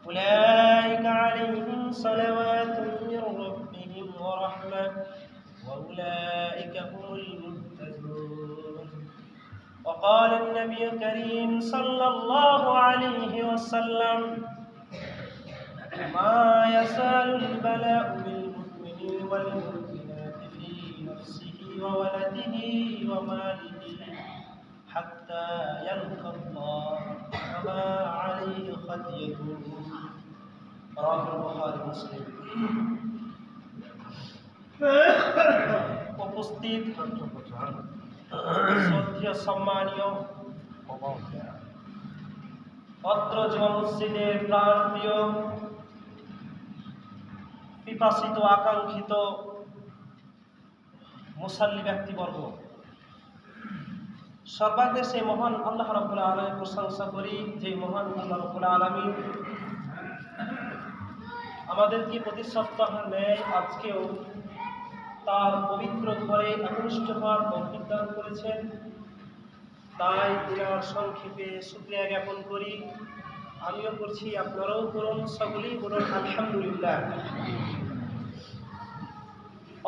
أولئك عليهم صلوات من ربهم ورحمة وأولئك هم المهتدون وقال النبي الكريم صلى الله عليه وسلم ما يزال البلاء بالمؤمن والمؤمنات في نفسه وولده وماله حتى يلقى الله وما عليه خطيئة رواه البخاري مسلم উপস্থিত শ্রদ্ধেয় সম্মানীয় অত্র জুমা মসজিদের প্রাণপ্রিয় পিপাসিত আকাঙ্ক্ষিত মুসাল্লি ব্যক্তিবর্গ, সর্বাগ্রে সেই মহান আল্লাহ রাব্বুল আলামিনের প্রশংসা করি যে মহান আল্লাহ রাব্বুল আলামিন আমাদেরকে প্রতি সপ্তাহের ন্যায় আজকেও তার পবিত্র ঘরে একনিষ্ঠ হওয়ার তৌফিক দান করেছেন। তাই দিনার সংক্ষেপে শুকরিয়া জ্ঞাপন করি। আমিও করছি, আপনারাও করুন, সকলেই বলুন আলহামদুলিল্লাহ।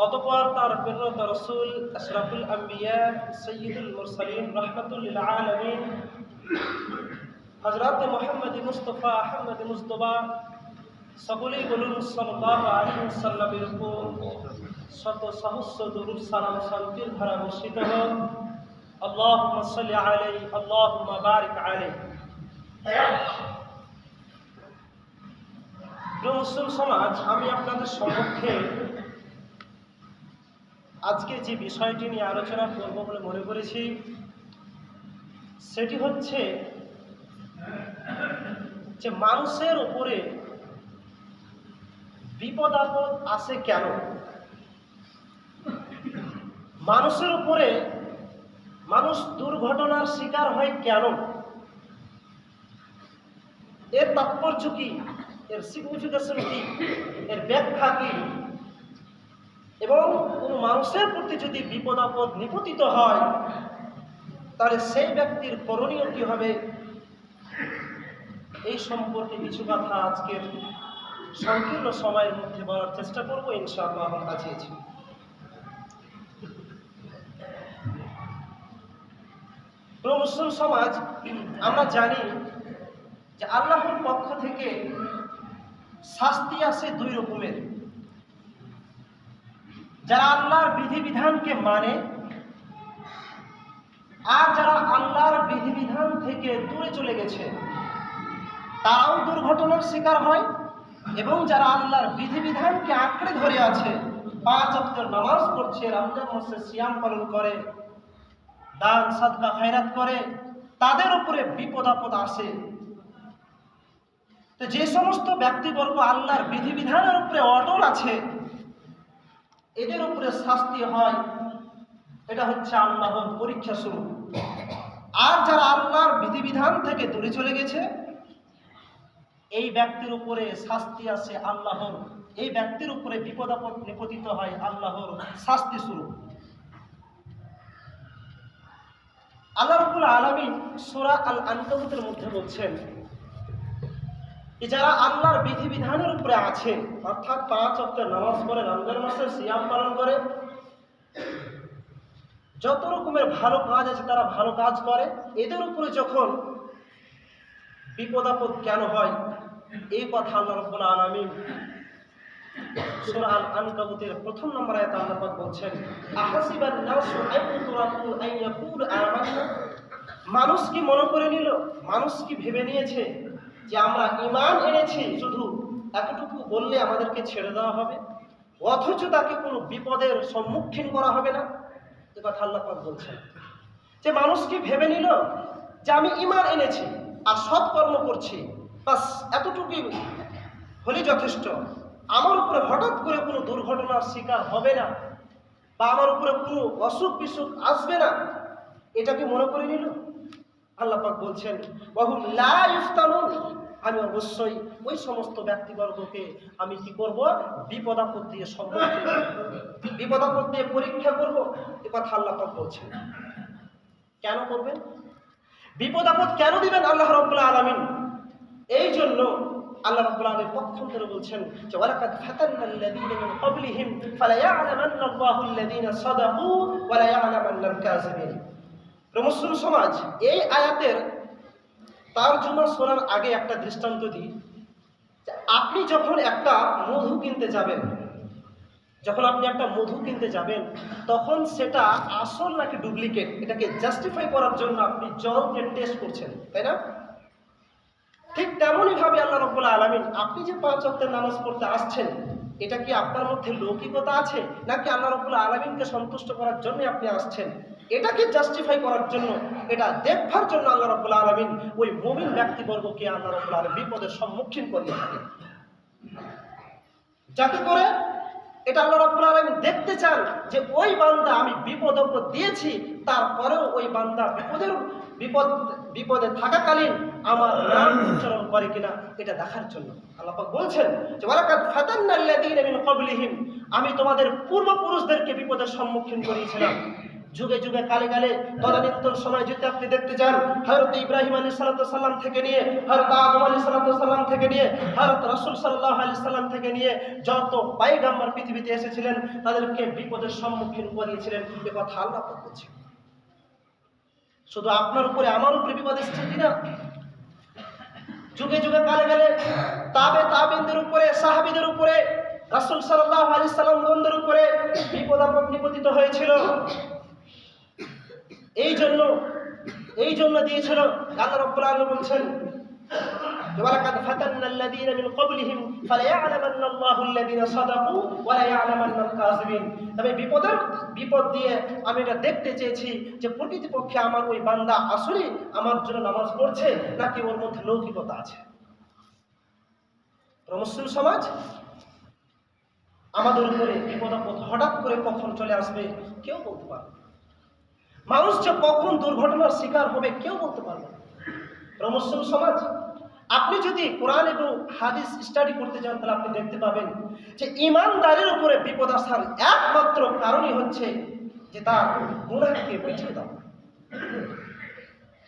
অতঃপর তার প্রেরিত রাসূল আশরাফুল আম্বিয়া সাইয়্যিদুল মুরসালিন রাহমাতুল লিল আলামিন হযরত মুহাম্মদ মুস্তাফা আহমদ মুজতবা সকলেই বলুন সাল্লাল্লাহু আলাইহি ওয়াসাল্লামের উপর শত সহস্র দরুদ সালাম শান্তির ধারা বর্ষিত হোক। আল্লাহুম্মা সাল্লি আলাইহি আল্লাহুম্মা বারিক আলাইহি। প্রিয় মুসলিম সমাজ, আমি আপনাদের সম্মুখে আজকে যে বিষয়টি নিয়ে আলোচনা করব বলে মনে করেছি সেটি হচ্ছে যে মানুষের উপরে বিপদ আপদ আসে কেন, মানুষের উপরে মানুষ দুর্ঘটনার শিকার হয় কেন, এর তাৎপর্য কি, এর সিগনিফিকেশন কি, এর ব্যাখ্যা কি, এবং কোনো মানুষের প্রতি যদি বিপদ আপদ নিপতিত হয় তাহলে সেই ব্যক্তির করণীয় কি হবে, এই সম্পর্কে কিছু কথা আজকের সংকীর্ণ সময়ের মধ্যে বলার চেষ্টা করবো ইনশাআল্লাহ। আমার কাছে মুসলিম সমাজ, আমরা জানি যে আল্লাহর পক্ষ থেকে শাস্তি আসে দুই রকমের। যারা আল্লাহর বিধিবিধানকে মানে আর যারা আল্লাহর বিধিবিধান থেকে দূরে চলে গেছে তারাও দুর্ঘটনার শিকার হয়, এবং যারা আল্লাহর বিধিবিধানকে আঁকড়ে ধরে আছে, 5 ওয়াক্ত নামাজ পড়ছে, রমজান মাসে সিয়াম পালন করে, দান সাদকা খায়রাত করে, তাদের উপরে বিপদ আপদ আসে। তো যে সমস্ত ব্যক্তিবর্গ আল্লাহর বিধিবিধানের উপরে অটল আছে এদের উপরে শাস্তি হয়, এটা হচ্ছে আল্লাহর পরীক্ষা স্বরূপ। আর যারা আল্লাহর বিধিবিধান থেকে দূরে চলে গেছে এই ব্যক্তির উপরে শাস্তি আসে আল্লাহর, এই ব্যক্তির উপরে বিপদ আপদ নিপতিত হয় আল্লাহর শাস্তি স্বরূপ। আল্লাহ রাব্বুল আলামিন সূরা আল আনকাবুতের মধ্যে বলছেন যারা আল্লাহর বিধিবিধানের উপরে আছে, অর্থাৎ 5 ওয়াক্ত নামাজ পড়ে, রমজান মাসে সিয়াম পালন করে, যত রকমের ভালো কাজ আছে তারা ভালো কাজ করে, এদের উপরে যখন বিপদ আপদ কেন হয় এই কথা আল্লাহ রাব্বুল আলামিন সূরা আল আনকাবুতের 1 নম্বর আয়াতে আল্লাহ পাক বলছেন, আহাসিবান নাসু আন তুরাকু আন ইয়াকুল আমান্না। মানুষ কি মনে করে নিল, মানুষ কি ভেবে নিয়েছে যে আমরা ঈমান এনেছি, শুধু এতটুকু বললে আমাদেরকে ছেড়ে দেওয়া হবে, অথচ তাকে কোনো বিপদের সম্মুখীন করা হবে না? এ কথা আল্লাহ পাক বলছেন যে মানুষ কি ভেবে নিল যে আমি ঈমান এনেছি আর সৎকর্ম করছি, বাস এতটুকুই হলেই যথেষ্ট, আমার উপরে হঠাৎ করে কোনো দুর্ঘটনার শিকার হবে না বা আমার উপরে কোনো অসুখ বিসুখ আসবে না, এটা কি মনে করে নিল? আল্লাহ পাক বলছেন ওয়াহুম লা ইফতানুন, আমি অবশ্যই ওই সমস্ত ব্যক্তিবর্গকে আমি কি করব, বিপদ আপদ দিয়ে সম্মুখীন, বিপদ আপদ দিয়ে পরীক্ষা করব। এ কথা আল্লাহ পাক বলছেন। কেন করবেন, বিপদ আপদ কেন দিবেন আল্লাহ রাব্বুল আলামিন? এই জন্য জন্য আল্লাহ রাব্বুল আলামিন পক্ষান্তরে বলছেন যে ওয়ালাকাদ ফাতান্নাল্লাযীনা মিন ক্বাবলিহিম ফালায়া'লামান্নাল্লাহুল্লাযীনা সাদাকু ওয়া লায়া'লামান্নাল কাযিবিন। মুসলিম সমাজ এই আয়াতের তারজমা শোনার আগে একটা দৃষ্টান্ত দিই। আপনি যখন একটা মধু কিনতে যাবেন, তখন সেটা আসল নাকি ডুপ্লিকেট এটাকে জাস্টিফাই করার জন্য আপনি জল দিয়ে টেস্ট করছেন, তাই না? ঠিক তেমনই ভাবে আল্লাহ রাব্বুল আলামিন আপনি যে 5 ওয়াক্তের নামাজ পড়তে আসছেন, এটা কি আপনার মধ্যে লৌকিকতা আছে নাকি আল্লাহ রাব্বুল আলামিনকে সন্তুষ্ট করার জন্য আপনি আসছেন, এটাকে জাস্টিফাই করার জন্য, এটা দেখবার জন্য আল্লাহ রাব্বুল আলামিন ওই মুমিন ব্যক্তিবর্গকে আল্লাহ রাব্বুল আলামিন বিপদের সম্মুখীন করিয়ে থাকেন, যাতে করে এটা আল্লাহ রাব্বুল আলামিন দেখতে চান যে ওই বান্দা আমি বিপদ দিয়েছি, তারপরেও ওই বান্দা বিপদে থাকাকালীন আমার নাম উচ্চারণ করে কিনা এটা দেখার জন্য। আল্লাহ পাক বলছেন যে ওয়ালাকাদ ফাতান্নাল্লাযীনা মিন ক্বাবলিহিম, আমি তোমাদের পূর্বপুরুষদেরকে বিপদের সম্মুখীন করিয়েছিলাম। যুগে যুগে কালে কালে তদানীন্তন সময় যদি আপনি দেখতে যান, হযরত ইব্রাহিম আলাইহিস সালাম থেকে নিয়ে, হযরত আদম আলাইহিস সালাম থেকে নিয়ে, হযরত রাসূল সাল্লাল্লাহু আলাইহি সাল্লাম থেকে নিয়ে যত পয়গম্বর পৃথিবীতে এসেছিলেন তাদেরকে বিপদের সম্মুখীন করিয়েছিলেন, এ কথা আল্লাহ পাক বলছেন। শুধু আপনার উপরে আমার উপরে বিপদ এসেছে না, যুগে যুগে কালে কালে তাবেঈনদের উপরে, সাহাবীদের উপরে, রাসূল সাল্লাল্লাহু আলাইহি সাল্লামদের উপরে বিপদ আপদ নিপতিত হয়েছিল। এই জন্য দিয়েছিল আল্লাহ রাব্বুল আলামিন বলছেন ওয়ালাকাদ ফাতান্নাল্লাযীনা মিন ক্বাবলিহিম ফালায়া'লামান্নাল্লাহুল্লাযীনা সাদাকু ওয়া লায়া'লামান্নাল কাযিবিন। তবে বিপদ দিয়ে আমি এটা দেখতে চেয়েছি যে প্রকৃতপক্ষে আমার ওই বান্দা আসলে আমার জন্য নামাজ পড়ছে নাকি ওর মধ্যে লৌকিকতা আছে। মুসলিম সমাজ, আমাদের উপরে বিপদ আপদ হঠাৎ করে কখন চলে আসবে কেউ বলতে পারবে না। মানুষ যে কখন দুর্ঘটনার শিকার হবে কেউ বলতে পারবে না। মুসলিম সমাজ, আপনি যদি কোরআন এবং হাদিস স্টাডি করতে যান তাহলে আপনি দেখতে পাবেন যে ঈমানদারের উপরে বিপদ আসার একমাত্র কারণই হচ্ছে যে তার গুনাহকে মিটিয়ে দেওয়া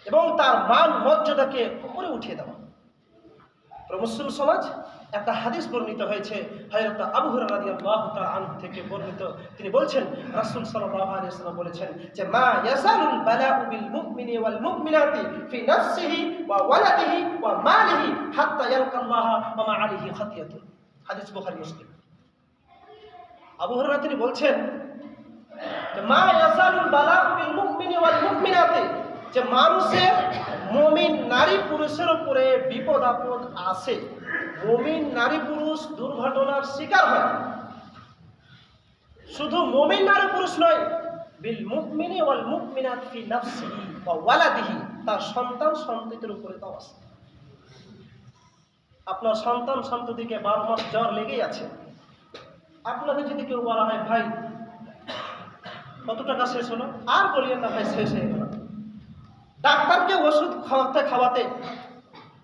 এবং তার মান মর্যাদাকে উপরে উঠিয়ে দেওয়া। মুসলিম সমাজ, একটা হাদিস বর্ণিত হয়েছে হযরত আবু হুরায়রা রাদিয়াল্লাহু তাআলা আনহু থেকে বর্ণিত, তিনি বলছেন রাসূল সাল্লাল্লাহু আলাইহি ওয়াসাল্লাম বলেছেন যে মা ইয়াসালুল বালাউ বিল মুমিনি ওয়াল মুমিনাতি ফি নাফসিহি ওয়া ওয়ালাদিহি ওয়া মালিহি হাত্তা ইয়ালকাল্লাহ ওয়া মা আলাইহি খাতিয়াতুন। হাদিস বুখারী মুসলিম। আবু হুরায়রা তিনি বলছেন যে মা ইয়াসালুল বালাউ বিল মুমিনি ওয়াল মুমিনাতি, যে মানুষের মুমিন নারী পুরুষের উপরে বিপদ আপদ আসে, মুমিন নারী পুরুষ দুর্ঘটনার শিকার হয়। শুধু মুমিন নারী পুরুষ নয়, বিল মুমিনি ওয়াল মুমিনাত ফি নাফসিহি ওয়া ওয়ালাদিহি, তার সন্তান সন্ততির উপরে তাও আছে। আপনার সন্তান সন্ততিকে 12 মাস জ্বর লেগেই আছে। আপনাকে যদি কেউ বলা হয় ভাই কত টাকা শেষ হলো, আর বলিয়েন না ভাই শেষ হয়ে গেল। ডাক্তারকে ওষুধ খাওয়াতে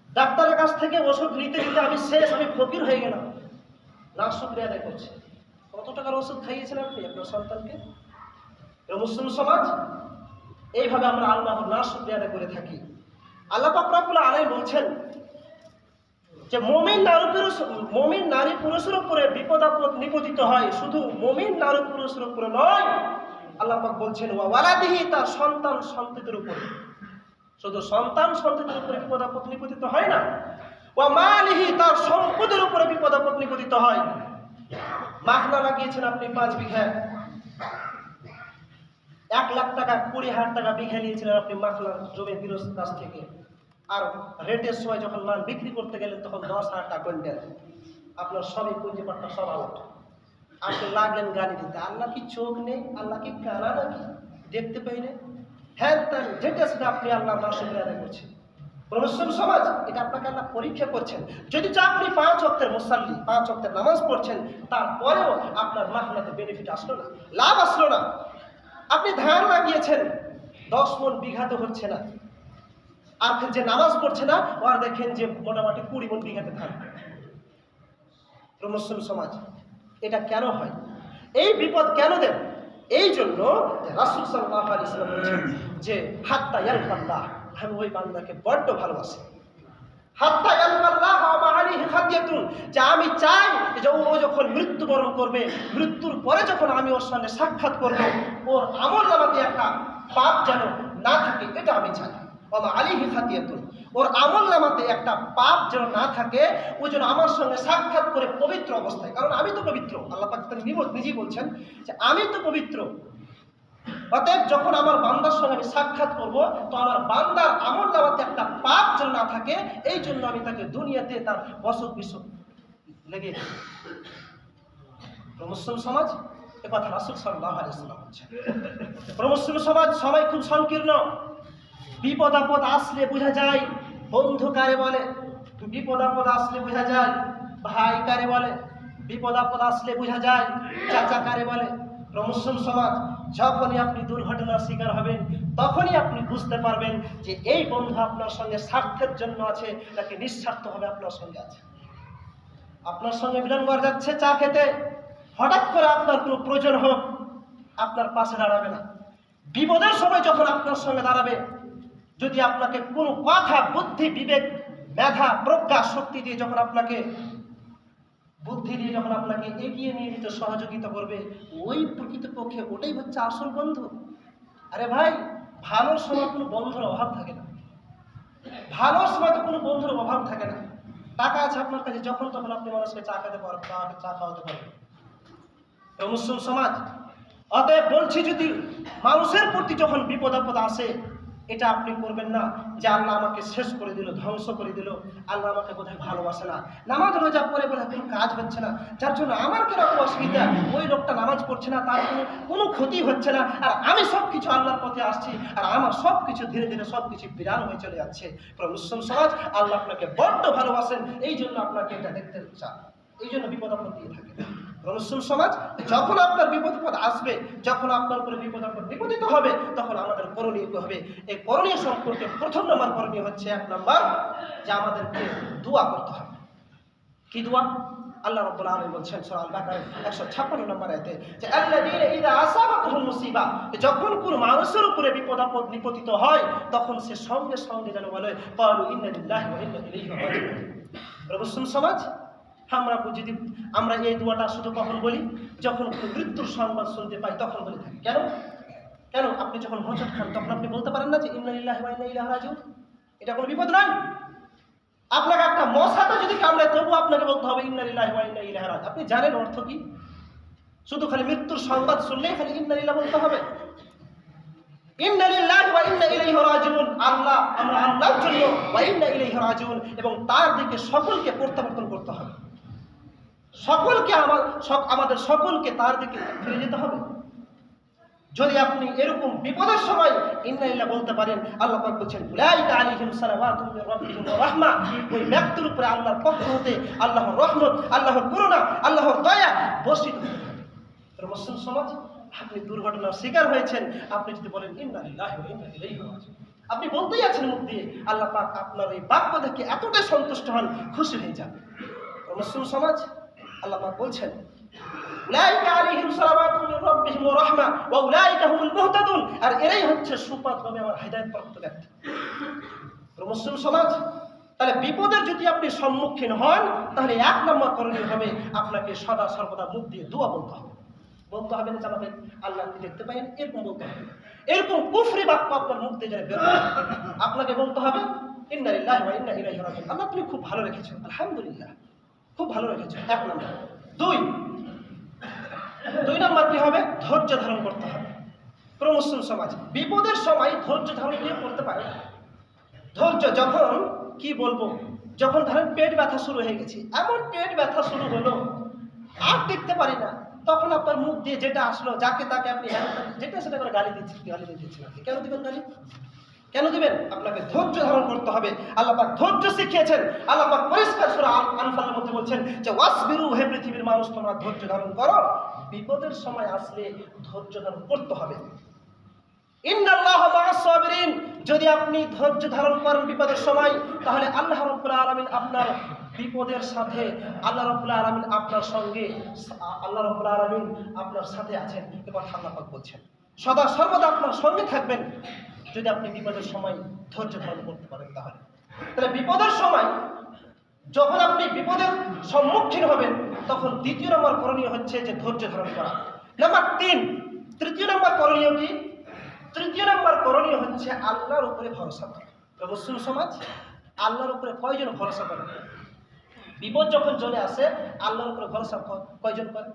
ডাক্তারের কাছ থেকে ওষুধ নিতে নিতে আমি শেষ, আমি ফকির হয়ে গেলাম। না শুকরিয়া আদায় করছে। কত টাকার ওষুধ খাইয়েছেন আপনি আপনার সন্তানকে? মুসলিম সমাজ, এইভাবে আমরা আল্লাহর না শুকরিয়া আদায় করে থাকি। আল্লাহ পাক রব্বুল আলামিন বলছেন যে মুমিন নারী পুরুষের উপরে বিপদ আপদ নিপতিত হয়, শুধু মুমিন নারী পুরুষের উপরে নয়, আল্লাহ পাক বলছেন ওয়া ওয়ালাদিহি, তার সন্তান সন্ততির উপরে। শুধু সন্তান সন্ততির উপরে বিপদ আপদ নিপতিত হয় না, ওয়া মালিহি, তার সম্পদের উপরে বিপদ আপদ নিপতিত হয়। মাখনা লাগিয়েছেন আপনি 5 বিঘা, 1 লাখ টাকা 20,000 টাকা বিঘা নিয়েছিলেন আপনি মাখনার জমি গৃহস্থ কাছ থেকে, আর রেটের সময় যখন মাল বিক্রি করতে গেলেন তখন 10,000 টাকা কুইন্টাল, আপনার সবই পুঁজি পাট্টা সব আউট। আপনি লাগলেন গালি দিতে। আল্লাহ কি চোখ নেই? আল্লাহ কি কানা নাকি? দেখতে পাই না? হ্যাঁ, তাই যেটা সেটা আপনি আল্লাহ না শুকরিয়া আদায় করছেন। মুসলিম সমাজ, এটা আপনাকে আল্লাহ পরীক্ষা করছেন। যদি আপনি 5 ওয়াক্তের মুসাল্লি, 5 ওয়াক্তের নামাজ পড়ছেন, তারপরেও আপনার মাহনাতে বেনিফিট আসলো না, লাভ আসলো না। আপনি ধান লাগিয়েছেন 10 মণ বিঘাতে হচ্ছে না, আর যে নামাজ পড়ছে না আর দেখেন যে মোটামুটি 20 মণ বিঘাতে ধান। মুসলিম সমাজ, এটা কেন হয়? এই বিপদ কেন দেন? এই জন্য রাসূল সাল্লাল্লাহু আলাইহি ওয়াসাল্লাম বলেছেন যে হাত্তা ইয়ালকাল্লাহ, আমি ওই বান্দাকে বড্ড ভালোবাসি। হাত্তা ইয়ালকাল্লাহ ওয়া খাতিয়াতুন, যে আমি চাই যে ও যখন মৃত্যুবরণ করবে, মৃত্যুর পরে যখন আমি ওর সঙ্গে সাক্ষাৎ করব, ওর আমলনামাতে একটা পাপ যেন না থাকে, এটা আমি চাই। ওমা আলাইহি খাতিয়াতুন, ওর আমলনামাতে একটা পাপ যেন না থাকে, ও যেন আমার সঙ্গে সাক্ষাৎ করে পবিত্র অবস্থায়, কারণ আমি তো পবিত্র, আল্লাহ পাক নিজেই বলছেন যে আমি তো পবিত্র। অতএব যখন আমার বান্দার সঙ্গে আমি সাক্ষাৎ করব, তো আমার বান্দার আমলনামাতে একটা পাপ যেন না থাকে, এই জন্য আমি তাকে দুনিয়াতে তার অসুখ বিসুখ লেগে দেব। মুসলিম সমাজ, এ কথা রাসূল সাল্লাল্লাহু আলাইহি ওয়াসাল্লাম বলছেন। মুসলিম সমাজ সময় খুব সংকীর্ণ, বিপদ আপদ আসলে বোঝা যায় বন্ধু কারে বলে, বিপদ আপদ আসলে বোঝা যায় ভাই কারে বলে, বিপদ আপদ আসলে বোঝা যায় চাচা কারে বলে। মুসলিম সমাজ, যখনই আপনি দুর্ঘটনার শিকার হবেন, তখনই আপনি বুঝতে পারবেন যে এই বন্ধু আপনার সঙ্গে স্বার্থের জন্য আছে নাকি নিঃস্বার্থভাবে আপনার সঙ্গে আছে। আপনার সঙ্গে মিলন করে যাচ্ছে চা খেতে, হঠাৎ করে আপনার কোনো প্রয়োজন হোক, আপনার পাশে দাঁড়াবে না। বিপদের সময় যখন আপনার সঙ্গে দাঁড়াবে, যদি আপনাকে কোনো কথা, বুদ্ধি, বিবেক, মেধা, প্রজ্ঞা, শক্তি দিয়ে যখন আপনাকে এগিয়ে নিয়ে যেতে সহযোগিতা করবে, ওই প্রকৃতপক্ষে ওটাই হচ্ছে আসল বন্ধু। আরে ভাই, ভালোর সময় কোনো বন্ধুর অভাব থাকে না, ভালোর সময় তো কোনো বন্ধুর অভাব থাকে না। টাকা আছে আপনার কাছে, যখন তখন আপনি মানুষকে চা খেতে পারবেন, চা খাওয়াতে পারবেন। মুসলিম সমাজ, অতএব বলছি, যদি মানুষের প্রতি যখন বিপদ আপদ আসে, এটা আপনি করবেন না যে আল্লাহ আমাকে শেষ করে দিল, ধ্বংস করে দিল, আল্লাহ আমাকে বোধহয় ভালোবাসে না, নামাজ রোজা পড়ে বলে কোনো কাজ হচ্ছে না, যার জন্য আমার কিরকম অসুবিধা, ওই লোকটা নামাজ পড়ছে না, তার কোনো ক্ষতি হচ্ছে না, আর আমি সব কিছু আল্লাহর পথে আসছি, আর আমার সব কিছু ধীরে ধীরে সব কিছু বিরান হয়ে চলে যাচ্ছে। মুসলিম সমাজ, আল্লাহ আপনাকে বড্ড ভালোবাসেন, এই জন্য আপনাকে এটা দেখতে চান, এই জন্য বিপদ আপদ দিয়ে থাকে। মুসলিম সমাজ, যখন আপনার বিপদ আপদ আসবে, যখন আপনার উপরে বিপদ আপদ নিপতিত হবে, তখন আমাদের করণীয় হবে। এই করণীয় সম্পর্কে প্রথম নম্বর করণীয় হচ্ছে, 1 নম্বর, যে আমাদেরকে দোয়া করতে হবে। কি দোয়া? আল্লাহ রাব্বুল আলামিন বলছেন সূরা আল-বাকারা 156 নম্বর আয়াতে, যে আল্লাযীনা ইযা আসাবাতুহুম মুসিবা, যখন কোন মানুষের উপরে বিপদ আপদ নিপতিত হয়, তখন সে সঙ্গে সঙ্গে যেন বলে ক্বালু ইন্না লিল্লাহি ওয়া ইন্না ইলাইহি রাজিউন। মুসলিম সমাজ, আমরা এই দোয়াটা শুধু কখন বলি? যখন মৃত্যুর সংবাদ শুনতে পাই, তখন বলে থাকি। কেন আপনি যখন হোঁচট খান, তখন আপনি বলতে পারেন না যে ইন্না লিল্লাহি ওয়া ইন্না ইলাইহি রাজিউন? এটা কোনো বিপদ নয়। আপনাকে একটা মশাটা যদি কামড়ায়, তবু আপনাকে বলতে হবে ইন্না লিল্লাহি ওয়া ইন্না ইলাইহি রাজিউন। আপনি জানেন অর্থ কি? শুধু খালি মৃত্যুর সংবাদ শুনলেই খালি ইন্না লিল্লাহি বলতে হবে? ইন্না লিল্লাহি ওয়া ইন্না ইলাইহি রাজিউন, আল্লাহ, আমরা আল্লাহর জন্য, ওয়া ইন্না ইলাইহি রাজিউন, এবং তার দিকে সকলকে প্রত্যাবর্তন করতে হবে। আমাদের সকলকে তার দিকে ফিরে যেতে হবে। যদি আপনি এরকম বিপদের সময় ইন্না লিল্লাহ বলতে পারেন, আল্লাহ পাক বলেছেন উলাইকা আলাইহিম সালাওয়াতুম মির রাব্বিহিম ওয়া রাহমা, ওই ব্যক্তির উপরে আল্লাহর পক্ষ হতে আল্লাহর রহমত, আল্লাহর করুণা, আল্লাহর দয়া বর্ষিত। মুসলিম সমাজ, আপনি দুর্ঘটনার শিকার হয়েছেন, আপনি যদি বলেন ইন্না লিল্লাহি ওয়া ইন্না ইলাইহি রাজিউন, আপনি বলতেই আছেন মুখ দিয়ে, আল্লাহ পাক আপনার এই বাক্য দেখে এতটাই সন্তুষ্ট হন, খুশি হয়ে যান। মুসলিম সমাজ, আল্লাহ পাক বলছেন উলাইকা আলাইহিম সালাওয়াতুম মির রাব্বিহিম ওয়া রাহমা ওয়া উলাইকা হুমুল মুহতাদুন, আর এরাই হচ্ছে সুপথগামী, আমার হিদায়াতপ্রাপ্ত ব্যক্তি। মুসলিম সমাজ, তাহলে বিপদের যদি আপনি সম্মুখীন হন, তাহলে 1 নম্বর করণীয় হবে, আপনাকে সদা সর্বদা মুখ দিয়ে দোয়া বলতে হবে। বলতে হবে না যে আমাকে আল্লাহ আপনি দেখতে পাইন, এরকম বলতে হবে। এরকম কুফরি বাক্য আপনার মুখ দিয়ে যেন বের হয়, আপনাকে বলতে হবে ইন্না লিল্লাহি ওয়া ইন্না ইলাইহি রাজিউন। আল্লাহ তুমি খুব ভালো রেখেছো, আলহামদুলিল্লাহ, খুব ভালো রেখেছো। 1 নম্বর। 2 নম্বর কি হবে? ধৈর্য ধারণ করতে হবে। মুসলিম সমাজ, বিপদের সময় ধৈর্য ধারণ দিয়ে করতে পারে। ধৈর্য যখন, কি বলবো, যখন ধরেন পেট ব্যথা শুরু হয়ে গেছে, এমন পেট ব্যথা শুরু হলো, আর দেখতে পারি না, তখন আপনার মুখ দিয়ে যেটা আসলো, যাকে তাকে আপনি যেটা সেটা করে গালি দিচ্ছেন। কেন দিবেন গালি? কেন দিবেন? আপনাকে ধৈর্য ধারণ করতে হবে। আল্লাহ পাক ধৈর্য শিখিয়েছেন। আল্লাহ পাক পরিষ্কার সূরা আনফালের মধ্যে বলছেন যে ওয়াসবিরু, হে পৃথিবীর মানুষ, তোমরা ধৈর্য ধারণ করো। বিপদের সময় আসলে ধৈর্য ধারণ করতে হবে। ইন্নাল্লাহা মা'আস সাবিরিন, যদি আপনি ধৈর্য ধারণ করেন বিপদের সময়, তাহলে আল্লাহ রাব্বুল আলামিন আপনার বিপদের সাথে, আল্লাহ রাব্বুল আলামিন আপনার সঙ্গে, আল্লাহ রাব্বুল আলামিন আপনার সাথে আছেন। এ কথা আল্লাহ পাক বলছেন, সদা সর্বদা আপনার সঙ্গে থাকবেন যদি আপনি বিপদের সময় ধৈর্য ধারণ করতে পারেন। তাহলে বিপদের সময় যখন আপনি বিপদের সম্মুখীন হবেন তখন দ্বিতীয় নম্বর করণীয় হচ্ছে যে ধৈর্য ধারণ করা। নাম্বার 3, তৃতীয় নম্বর করণীয় কি? তৃতীয় নম্বর করণীয় হচ্ছে আল্লাহর উপরে ভরসা করা। মুসলিম সমাজ আল্লাহর উপরে কয়জন ভরসা করে? বিপদ যখন চলে আসে আল্লাহর উপরে ভরসা কয়জন করে?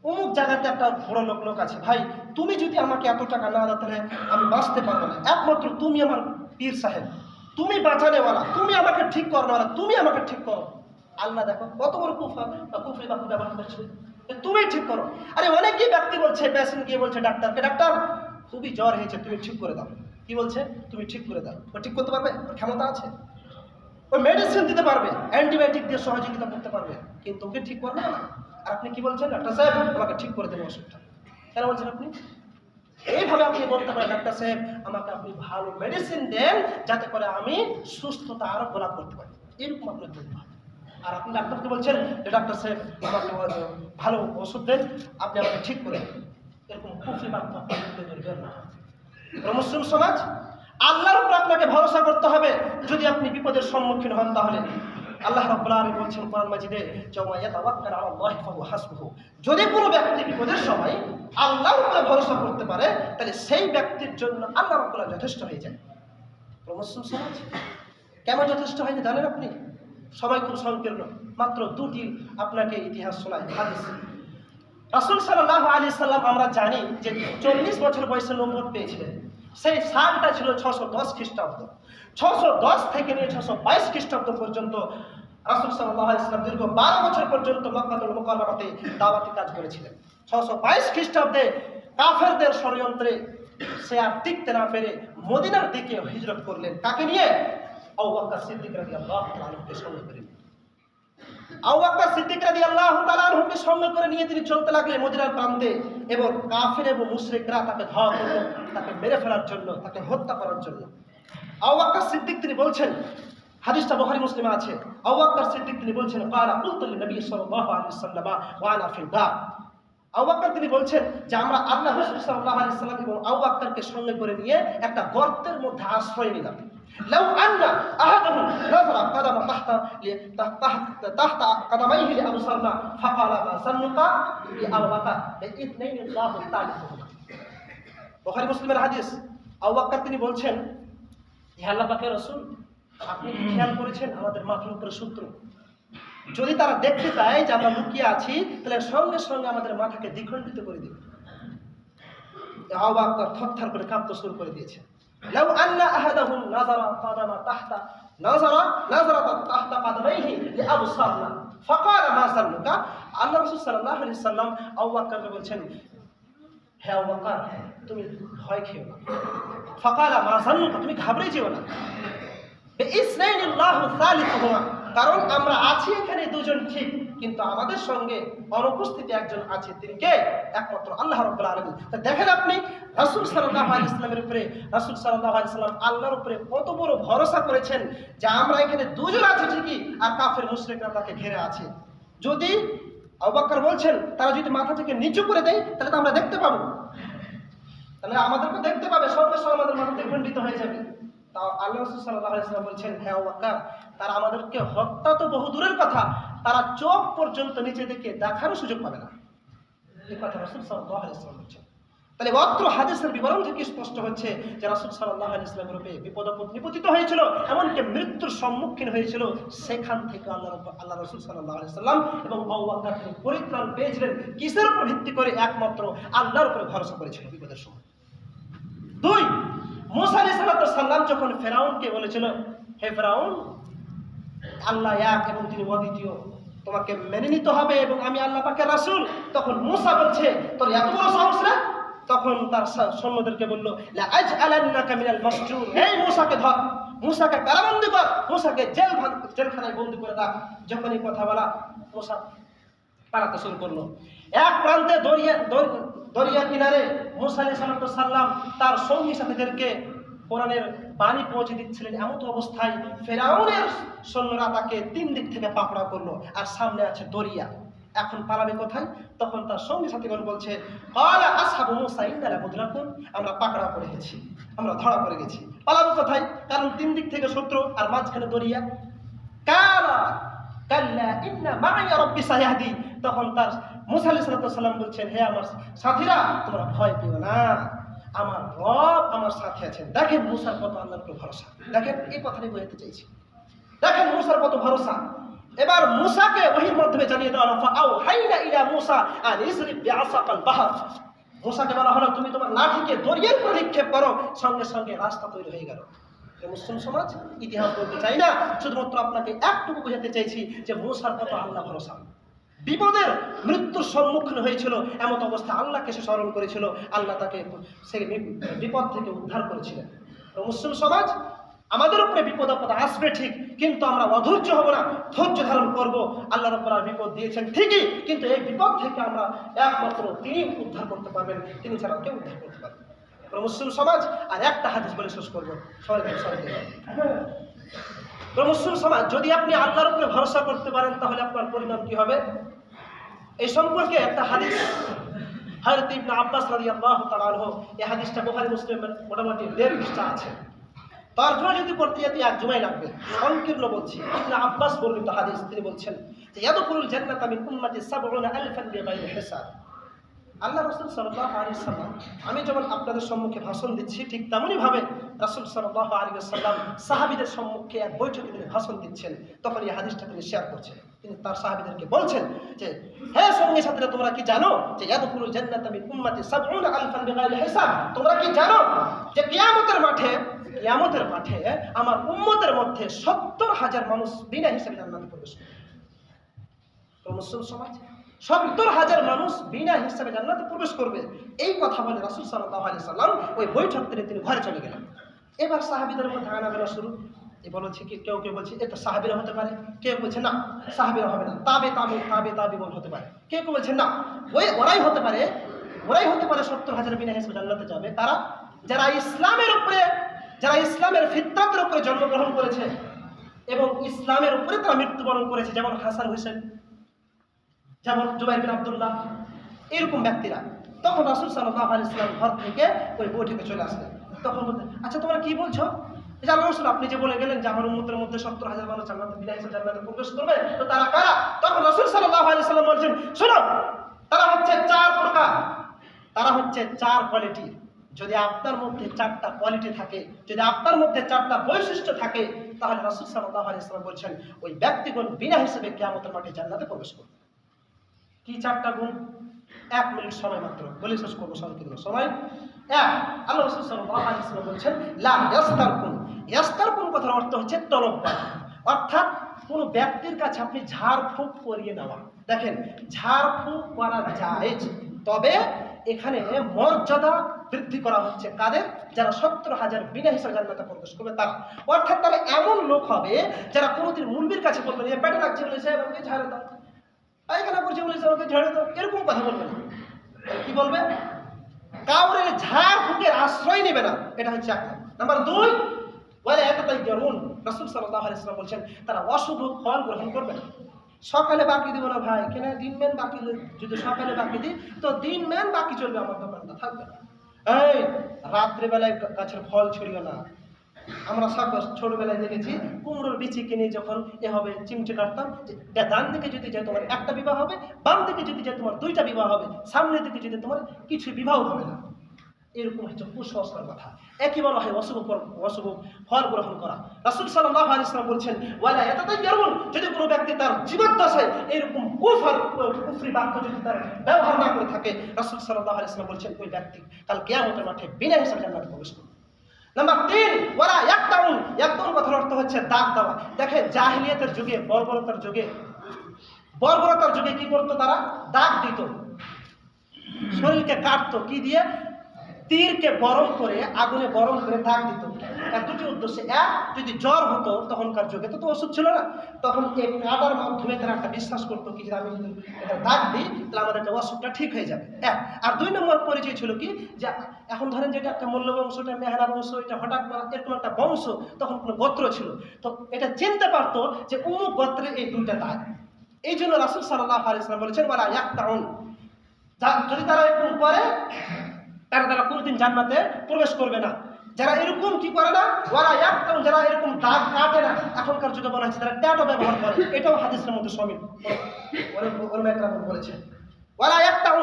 অমুক জায়গাতে একটা বড় লোক আছে, ভাই তুমি যদি আমাকে এত টাকা না দাও তাহলে আমি বাঁচতে পারবো না, একমাত্র তুমি আমার পীর সাহেব, তুমি বাঁচানেওয়ালা, তুমি আমাকে ঠিক করনেওয়ালা, তুমি আমাকে ঠিক করো। আল্লাহ দেখো কত বড় কুফরি বাক্য ব্যবহার করছে, তুমি ঠিক করো। আরে অনেকেই ব্যক্তি বলছে, পেশেন্ট গিয়ে বলছে ডাক্তারকে, ডাক্তার খুবই জ্বর হয়েছে, তুমি ঠিক করে দাও। কি বলছে? তুমি ঠিক করে দাও। ও ঠিক করতে পারবে? ওর ক্ষমতা আছে? ওই মেডিসিন দিতে পারবে, অ্যান্টিবায়োটিক দিয়ে সহযোগিতা করতে পারবে, কিন্তু ওকে ঠিক করবে না। আর আপনি কি বলছেন? ডাক্তার সাহেব আমাকে ঠিক করে দেবেন ওষুধটা। কেন বলছেন আপনি? এইভাবে আপনি বলতে পারেন, ডাক্তার সাহেব আমাকে আপনি ভালো মেডিসিন দেন যাতে করে আমি সুস্থতা আরো গোলাপ করতে পারি, এরকম আপনার বলতে হবে। আর আপনি ডাক্তারকে বলছেন যে ডাক্তার সাহেব আমাকে ভালো ওষুধ দেন, আপনি আমাকে ঠিক করে দেন, এরকম কুফরি বাক্য আপনার না। মুসলিম সমাজ আল্লাহর উপর আপনাকে ভরসা করতে হবে। যদি আপনি বিপদের সম্মুখীন হন তাহলে আল্লাহ রাব্বুল আলামিন বলছেন কোরআন মাজিদে, ইয়াতাওয়াক্কালু আলাল্লাহি ফাহুয়া হাসবুহু। যদি কোনো ব্যক্তি বিপদের সময় আল্লাহর উপরে ভরসা করতে পারে তাহলে সেই ব্যক্তির জন্য আল্লাহ রাব্বুল আলামিন যথেষ্ট হয়ে যায়। মুসলিম সমাজ কেমন যথেষ্ট হয়নি জানেন আপনি? সবাই খুব সংকীর্ণ, মাত্র 2টি আপনাকে ইতিহাস শোনায়, হাদিস। রাসূল সাল্লাল্লাহু আলাইহি সাল্লাম আমরা জানি যে 40 বছর বয়সে নবুয়ত পেয়েছিলেন। সেই সালটা ছিল 610 খ্রিস্টাব্দ। 610 থেকে নিয়ে 622 খ্রিস্টাব্দ পর্যন্ত রাসূল সাল্লাল্লাহু আলাইহি সাল্লাম দীর্ঘ 12 বছর পর্যন্ত মক্কাতুল মুকাররমাতে দাওয়াতি কাজ করেছিলেন। 622 খ্রিস্টাব্দে কাফেরদের ষড়যন্ত্রে সে আর টিকতে না পেরে মদিনার দিকে হিজরত করলেন। কাকে নিয়ে? আবু বকর সিদ্দিক রাদিয়াল্লাহু তাআলা আনহুকে সঙ্গে করে। আবু বকর সিদ্দিক রাদিয়াল্লাহু তাআলা আনহুকে সঙ্গে করে নিয়ে তিনি চলতে লাগলেন মদিনার প্রান্তে, এবং কাফের এবং মুশরিকরা তাকে ধাওয়া করল, তাকে মেরে ফেলার জন্য, তাকে হত্যা করার জন্য। আবু বকর সিদ্দিক তিনি বলছেন, হাদিসটা বুখারী মুসলিমে আছে, আবু বকর সিদ্দিক তিনি বলছেন, ক্বালা কুলতু লিন-নবী সাল্লাল্লাহু আলাইহি ওয়াসাল্লাম ওয়া আনা ফিল গার। আবু বকর তিনি বলছেন যে আমরা আল্লাহ রাসূল সাল্লাল্লাহু আলাইহি ওয়াসাল্লাম এবং আবু বকরকে সঙ্গে করে নিয়ে একটা গর্তের মধ্যে আশ্রয় নিলাম। লাউ আন্না আহাদাহুম নাযারা কাদামা তাহতা কাদামাইহি লিআবসারনা ফাকালা মা সান্নুকা বিআবু বকর ইথনাইনি আল্লাহু তাআলিহুমা। বুখারী মুসলিমের হাদিস। আবু বকর তিনি বলছেন, হে আল্লাহ পাকের রাসূল, আপনি কি খেয়াল করেছেন আমাদের মাথার উপরে শত্রু? যদি তারা দেখতে পায় যে আমরা লুকিয়ে আছি তাহলে সঙ্গে সঙ্গে আমাদের মাথাকে দ্বিখণ্ডিত করে দিবে। আবু বকর থরথর করে কাঁপতে শুরু করে দিয়েছে। লাউ আন্না আহাদাহুম নাযারা কাদামা তাহতা কাদামাইহি লিআবসারনা ফাকালা মা সান্নুকা। আল্লাহ রাসূল সাল্লাল্লাহু আলাইহি সাল্লাম আবু বকরকে বলছেন, হে আবু বকর তুমি ভয় খেও না, ফাকালা মা সান্নুকা তুমি ঘাবড়ে যেও না, বিইসনাইনি আল্লাহু সালিসুহুমা, কারণ আমরা আছি এখানে দুজন ঠিক, কিন্তু আমাদের সঙ্গে অনুপস্থিত একজন আছে, তিনি কে? একমাত্র আল্লাহ রাব্বুল আলামিন। তা দেখেন আপনি রাসূল সাল্লাল্লাহু আলাইহি ওয়াসাল্লামের উপরে, রাসূল সাল্লাল্লাহু আলাইহি ওয়াসাল্লাম আল্লাহর উপরে কত বড় ভরসা করেছেন যে আমরা এখানে দুজন আছি ঠিকই, আর কাফের মুশরিকরা তাকে ঘিরে আছে। যদি আবু বকর বলছেন তারা যদি মাথাটাকে নিচু করে দেয় তাহলে তো আমরা দেখতে পাবো, তাহলে আমাদেরকে দেখতে পাবে, সঙ্গে সঙ্গে আমাদের মাথা দ্বিখণ্ডিত হয়ে যাবে। তাও আল্লাহ রাসূল সাল্লাল্লাহু আলাইহি ওয়াসাল্লাম বলছেন, হে আবু বকর তারা আমাদেরকে হত্যা তো বহু দূরের কথা, তারা চোখ পর্যন্ত নিচে দিকে দেখারও সুযোগ পাবে না। এই কথা রাসূল সাল্লাল্লাহু আলাইহি ওয়াসাল্লাম বলছেন। তাহলে অত্র হাদিসের বিবরণ থেকে স্পষ্ট হচ্ছে যে রাসূল সাল্লাল্লাহু আলাইহি ওয়াসাল্লামের রূপে বিপদ-আপদ নিপতিত হয়েছিল, এমনকি মৃত্যুর সম্মুখীন হয়েছিল। সেখান থেকে আল্লাহ রাসূল সাল্লাল্লাহু আলাইহি ওয়াসাল্লাম এবং আবু বকর পরিত্রাণ পেয়েছিলেন কিসের উপর ভিত্তি করে? একমাত্র আল্লাহর উপরে ভরসা করেছিল বিপদের সময়। 2, মূসা আলাইহিস সালাম যখন ফেরাউনকে বলেছিল, হে ফেরাউন আল্লাহ এক এবং তিনি অদ্বিতীয়, তোমাকে মেনে নিতে হবে এবং আমি আল্লাহ পাকের রাসূল, তখন মূসা বলছে তোর এত বড় সাহস না? তখন তার সৈন্যদেরকে বলল, লা আজআলান্নাকা মিনাল মাসজুর, এই মূসাকে ধর, মূসাকে কারাবন্দী কর, মূসাকে জেলখানায় বন্দী করে দাও। যখন এই কথা বলা, মূসা পালাতে শুরু করলো। এক প্রান্তে দরিয়ার কিনারে মূসা আলাইহিস সালাম তার সঙ্গী সাথীদেরকে কোরআনের বাণী পৌঁছে দিচ্ছিলেন। এমন অবস্থায় ফেরাউনের সৈন্যরা তাকে 3 দিক থেকে পাকড়াও করলো, আর সামনে আছে দরিয়া। এখন পালাবে কোথায়? তখন তার সঙ্গী সাথীগণ বলছে, ক্বালা আসহাবু মূসা ইন্না লামুদরাকুন, আমরা পাকড়াও পড়ে গেছি, আমরা ধরা পড়ে গেছি, পালাবো কোথায়? কারণ 3 দিক থেকে শত্রু আর মাঝখানে দরিয়া। কাল ইন্না মা'ইয়া রাব্বি সায়াহদি। তখন তার মূসা আলাইহিস সালাম বলছেন, হে আমার সাথীরা, তোমরা ভয় পেও না, আমার রব আমার সাথে আছেন। দেখেন মূসার কত আল্লাহর উপর ভরসা, দেখেন এই কথাটাই বোঝাতে চাইছি, দেখেন মূসার কত ভরসা। এবার মূসাকে ওহীর মাধ্যমে জানিয়ে দেওয়া হলো, ফাআওহাইনা ইলা মূসা আন ইসরিব বিআসাকাল বাহর। মূসাকে বলা হলো, তুমি তোমার লাঠিকে দরিয়ার উপর নিক্ষেপ করো, সঙ্গে সঙ্গে রাস্তা তৈরি হয়ে গেল। মুসলিম সমাজ ইতিহাস বলতে চাই না, শুধুমাত্র আপনাকে একটুকু বোঝাতে চাইছি যে মূসার কত আল্লাহ ভরসা। বিপদের মৃত্যুর সম্মুখীন হয়েছিল, এমন অবস্থায় আল্লাহকে সে স্মরণ করেছিল, আল্লাহ তাকে সেই বিপদ থেকে উদ্ধার করেছিলেন। তো মুসলিম সমাজ, আমাদের উপরে বিপদ আপদ আসবে ঠিক, কিন্তু আমরা অধৈর্য হব না, ধৈর্য ধারণ করব। আল্লাহ রাব্বুল আলামিন বিপদ দিয়েছেন ঠিকই, কিন্তু এই বিপদ থেকে আমরা একমাত্র তিনি উদ্ধার করতে পারবেন, তিনি ছাড়া কেউ উদ্ধার করতে পারবেন। মুসলিম সমাজ, আর একটা হাদিস বলে শেষ করবো, মুসলিম সমাজ, যদি আপনি আল্লাহর উপরে ভরসা করতে পারেন তাহলে আপনার পরিণাম কি হবে, এই সম্পর্কে একটা হাদিস হযরত ইবনে আব্বাস রাদিয়াল্লাহু তাআলা আনহু, এই হাদিসটা বুখারী মুসলিমের মোটামুটি 1.5 পৃষ্ঠা আছে। তর্জমা যদি করতে যেতে এক জুমাই লাগবে, সংকীর্ণ বলছি। ইবনে আব্বাস বর্ণিত হাদিস, তিনি বলছেন যে ইয়াদখুলুল জান্নাতা মিন উম্মতি ৭০,০০০ বিগাইরি হিসাব। আল্লাহ রাসূল সাল্লাল্লাহু আলাইহি ওয়াসাল্লাম, আমি যেমন আপনাদের সম্মুখে ভাষণ দিচ্ছি, ঠিক তেমনই ভাবে রাসূল সাল্লাল্লাহু আলাইহি ওয়াসাল্লাম সাহাবীদের সম্মুখে এক বৈঠকে তিনি ভাষণ দিচ্ছেন। তখন এই হাদিসটা তিনি শেয়ার করছেন। তিনি তার সাহাবীদেরকে বলছেন যে, হে সঙ্গী সাথীরা, তোমরা কি জানো যে ইয়াদখুলুল জান্নাতা মিন উম্মতি ৭০,০০০ বিগাইরি হিসাব? তোমরা কি জানো যে কিয়ামতের মাঠে আমার উম্মতের মধ্যে ৭০,০০০ মানুষ বিনা হিসাবে জান্নাতে প্রবেশ করবে। তো মুসলিম সমাজ, ৭০,০০০ মানুষ বিনা হিসাবে জান্নাতে প্রবেশ করবে। এই কথা বলে রাসূল সাল্লাল্লাহু আলাইহি ওয়াসাল্লাম ওই বৈঠক থেকে তিনি ঘরে চলে গেলেন। এবার সাহাবীদের মধ্যে আনাগোনা শুরু। বলছে কি, কেউ বলছে এটা সাহাবীরা হতে পারে, কেউ বলছে না সাহাবীরা হবে না, তাবে হতে পারে, কেউ বলছে না ওরাই হতে পারে ৭০,০০০ বিনা হিসাবে জান্নাতে যাবে। তারা যারা ইসলামের ফিতরাতের উপরে জন্মগ্রহণ করেছে এবং ইসলামের উপরে তারা মৃত্যুবরণ করেছে, যেমন হাসান হুসেন, যেমন জুবাইর বিন আব্দুল্লাহ, এরকম ব্যক্তিরা। তখন রাসূল সাল্লাল্লাহু আলাইহি ওয়াসাল্লাম ঘর থেকে ওই বৈঠকে চলে আসলেন। তখন বলতেন, আচ্ছা তোমরা কি বলছো, যে আল্লাহ রাসূল আপনি যে বলে গেলেন যে আমার উম্মতের মধ্যে ৭০,০০০ মানুষ জান্নাতে বিনা হিসাবে জান্নাতে প্রবেশ করবে, তো তারা কারা? তখন রাসূল সাল্লাল্লাহু আলাইহি ওয়াসাল্লাম বলছেন, শোনো, তারা হচ্ছে ৪ প্রকার, তারা হচ্ছে ৪ কোয়ালিটি। যদি আপনার মধ্যে ৪টা কোয়ালিটি থাকে, যদি আপনার মধ্যে ৪টা বৈশিষ্ট্য থাকে, তাহলে রাসূল সাল্লাল্লাহু আলাইহি ওয়াসাল্লাম বলছেন ওই ব্যক্তিগণ বিনা হিসাবে কিয়ামতের মাঠে জান্নাতে প্রবেশ করবে। কি ৪টা গুণ? ১ মিনিট সময় মাত্র বলে শেষ করবো, সংকীর্ণ সময়। আল্লাহ রাসূল সাল্লাল্লাহু আলাইহি ওয়াসাল্লাম বলছেন, লা ইয়াস্তারকুন কথার অর্থ হচ্ছে তলব করা, অর্থাৎ কোনো ব্যক্তির কাছে আপনি ঝাড়ফুঁক করিয়ে নেওয়া। দেখেন, ঝাড়ফুঁক করা জায়েজ, তবে এখানে মর্যাদা বৃদ্ধি করা হচ্ছে কাদের? যারা ৭০,০০০ বিনা হিসাবে জান্নাতে প্রবেশ করবে তারা। অর্থাৎ তারা এমন লোক হবে যারা কোনোদিন মুলবির কাছে বলবে না, পেটে লাগছে বলেছে আমাকে ঝাড়ে দাও, পায়খানা করছে বলেছে আমাকে ঝাড়ে দাও, এরকম কথা বলবে না। কি বলবে? কাউরের ঝাড় ফুঁকের আশ্রয় নেবে না। এটা হচ্ছে ১ নাম্বার। ২, ওয়ালা ইয়াতাতায়্যারুন, রাসূল সাল্লাল্লাহু আলাইহি ওয়াসাল্লাম বলছেন তারা অশুভ ফল গ্রহণ করবে না। সকালে বাকি দিব না ভাই, কেন দিন মেন বাকি, যদি সকালে বাকি দিই তো দিন মেন বাকি চলবে, আমার দোকানটা থাকবে না। এই রাত্রেবেলায় গাছের ফল ছড়িও না। আমরা ছোটবেলায় দেখেছি কুমড়োর বিচি কিনে যখন হবে চিমটে কাটতাম, ডান দিকে যদি যায় তোমার একটা বিবাহ হবে, বাম দিকে যদি যায় তোমার 2টা বিবাহ হবে, সামনের দিকে যদি তোমার কিছু বিবাহ হবে না। এরকম হচ্ছে কুসংস্কার কথা। একই বলা হয় অশুভ ফল গ্রহণ করা। রাসূল সাল্লাল্লাহু আলাইহি ওয়াসাল্লাম বলছেন, ওয়ালা ইয়াতাতায়্যারুন, যদি কোনো ব্যক্তি তার জীবদ্দশায় এরকম কুফরি বাক্য যদি তার ব্যবহার না করে থাকে, রাসূল সাল্লাল্লাহু আলাইহি ওয়াসাল্লাম বলছেন ওই ব্যক্তি কাল কিয়ামতের মাঠে বিনা হিসাবে জান্নাতে প্রবেশ করবে। নাম্বার ৩, ওয়ালা ইয়াকতাউন কথার অর্থ হচ্ছে দাগ দেওয়া। দেখেন, জাহিলিয়াতের যুগে, বর্বরতার যুগে কি করতো? তারা দাগ দিত, শরীরকে কাটতো, কি দিয়ে? তীরকে গরম করে, আগুনে গরম করে দাগ দিত। এর 2টি উদ্দেশ্যে। এক, যদি জ্বর হতো, তখনকার যুগে তো ওষুধ ছিল না, তখন এই কাটার মাধ্যমে তারা একটা বিশ্বাস করতো কি, যে আমি যদি এটা দাগ দিই তাহলে আমাদের একটা অসুখটা ঠিক হয়ে যাবে। আর 2 নম্বর পরিচয় ছিল কি, যে এখন ধরেন যেটা একটা মল্ল বংশ, এটা মেহরা বংশ, এটা হঠাৎ এরকম একটা বংশ, তখন কোনো গোত্র ছিল, তো এটা চিনতে পারতো যে অমুক গোত্রে এই 2টা দাগ। এই জন্য রাসূল সাল্লাল্লাহু আলাইহি ওয়াসাল্লাম বলেছেন, ওয়ালা ইয়াকতাউন, যদি তারা এরকম করে তারা কোনোদিন জান্নাতে প্রবেশ করবে না। যারা এরকম কি করে না, ওরা একদম যারা এরকম দাগ কাটে না, এখনকার যুগে বলা হচ্ছে তারা ট্যাটু ব্যবহার করে, এটাও হাদিসের মধ্যে শামিল বলেছে। ওরা একদম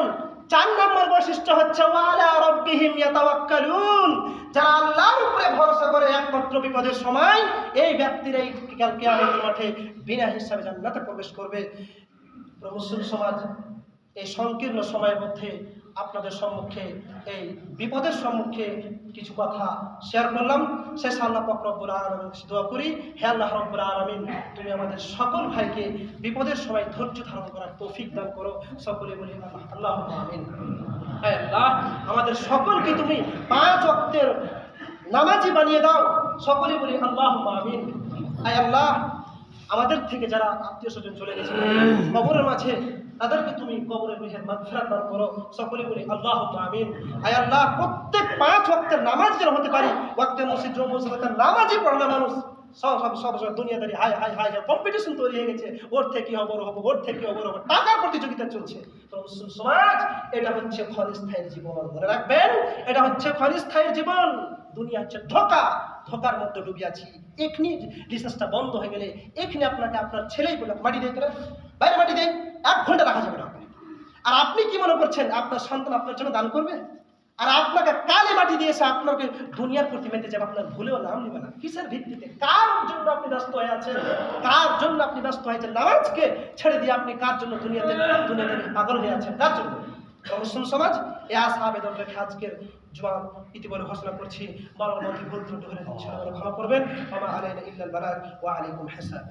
4 নম্বর বৈশিষ্ট্য হচ্ছে ওয়ালা রাব্বিহিম ইয়াতাওয়াক্কালুন, যারা আল্লাহর উপরে ভরসা করে একমাত্র বিপদের সময়, এই ব্যক্তিরাই কাল কিয়ামতের মাঠে বিনা হিসাবে জান্নাতে প্রবেশ করবে। মুসলিম সমাজ এই সংকীর্ণ সময়ের মধ্যে আপনাদের সম্মুখে এই বিপদের সম্মুখে কিছু কথা শেয়ার করলাম। শেষ আল্লাহ পাক রব্বুল আলামিন দোয়া করি, হে আল্লাহ রব্বুল আলামিন তুমি আমাদের সকল ভাইকে বিপদের সময় ধৈর্য ধারণ করার তৌফিক দান করো। সকলে বলি আল্লাহুম্মা আমিন। হে আল্লাহ আমাদের সকলকে তুমি 5 ওয়াক্তের নামাজি বানিয়ে দাও। সকলে বলি আল্লাহুম্মা আমিন। হে আল্লাহ আমাদের থেকে যারা আত্মীয় স্বজন চলে গেছে কবরের মাঝে, তাদেরকে তুমি কবরের রুহের মাগফিরাত দান করো। সকলে বলি আল্লাহুম্মা আমিন। আয় আল্লাহ প্রত্যেক 5 ওয়াক্তের নামাজ যেন হতে পারি, ওয়াক্তে মসজিদ মসজিদের নামাজই পড়ে না মানুষ, সব দুনিয়াদারি হাই হাই হাই কম্পিটিশন তৈরি হয়ে গেছে, ওর থেকে বড় হবো, ওর থেকে বড় হবো, টাকার প্রতিযোগিতা চলছে। তো মুসলিম সমাজ এটা হচ্ছে ক্ষণস্থায়ী জীবন, মনে রাখবেন এটা হচ্ছে ক্ষণস্থায়ী জীবন। দুনিয়া হচ্ছে ধোঁকা, ধোঁকার মধ্যে ডুবে আছি। এখনি রিসার্চটা বন্ধ হয়ে গেলে এখানে আপনাকে আপনার ছেলেই বলে মাটি দিয়ে করে বাইরে মাটি দেয়, 1 ঘন্টা রাখা যাবে না। আর আপনি কি মনে করছেন আপনার সন্তান আপনার জন্য দান করবে? আর আপনাকে কালে মাটি দিয়েছে, আপনাকে দুনিয়ার প্রতি মেতে যাবে, আপনার ভুলেও নাম নেবে না। কিসের ভিত্তিতে? কার জন্য আপনি ব্যস্ত হয়ে আছেন? কার জন্য আপনি ব্যস্ত হয়েছেন? নামাজকে ছেড়ে দিয়ে আপনি কার জন্য দুনিয়াতে পাগল হয়ে আছেন? কার জন্য? মুসলিম সমাজ এই আশা আবেদন রেখে আজকের জবাব ইতিবলে ঘোষণা করছি। বলার মধ্যে ভুল ত্রুটি হলে ক্ষমা করবেন। ওয়া আলাইনা ইল্লাল বালাগ ওয়া আলাইকুম হিসাব।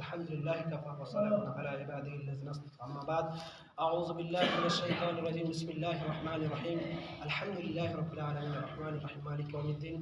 الحمد لله كفى وسلام على عباده الذين اصطفى. أما بعد أعوذ بالله من الشيطان الرجيم. بسم الله الرحمن الرحيم. الحمد لله رب العالمين الرحمن الرحيم مالك يوم الدين.